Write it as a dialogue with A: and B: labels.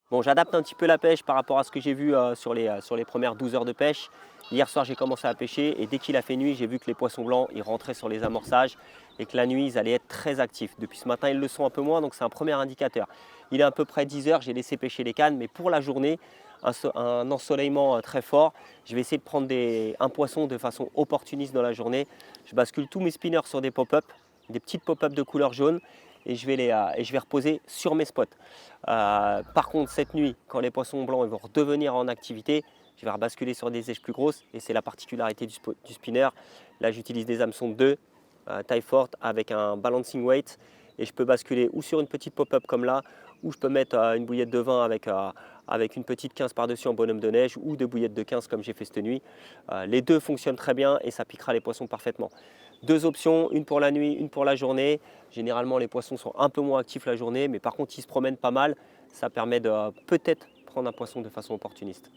A: Bon, j'adapte un petit peu la pêche par rapport à ce que j'ai vu sur les premières 12 heures de pêche. Hier soir, j'ai commencé à pêcher et dès qu'il a fait nuit, j'ai vu que les poissons blancs, ils rentraient sur les amorçages et que la nuit, ils allaient être très actifs. Depuis ce matin, ils le sont un peu moins, donc c'est un premier indicateur. Il est à peu près 10 heures, j'ai laissé pêcher les cannes, mais pour la journée, un ensoleillement très fort, je vais essayer de prendre un poisson de façon opportuniste dans la journée. Je bascule tous mes spinners sur des pop-up, des petites pop-up de couleur jaune et je vais reposer sur mes spots. Par contre, cette nuit, quand les poissons blancs ils vont redevenir en activité, je vais rebasculer sur des éches plus grosses et c'est la particularité du spinner. Là, j'utilise des hameçons de 2, taille forte avec un balancing weight et je peux basculer ou sur une petite pop-up comme là, ou je peux mettre une bouillette de vin avec une petite 15 par-dessus en bonhomme de neige ou deux bouillettes de 15 comme j'ai fait cette nuit. Les deux fonctionnent très bien et ça piquera les poissons parfaitement. Deux options, une pour la nuit, une pour la journée. Généralement, les poissons sont un peu moins actifs la journée, mais par contre, ils se promènent pas mal. Ça permet de peut-être prendre un poisson de façon opportuniste.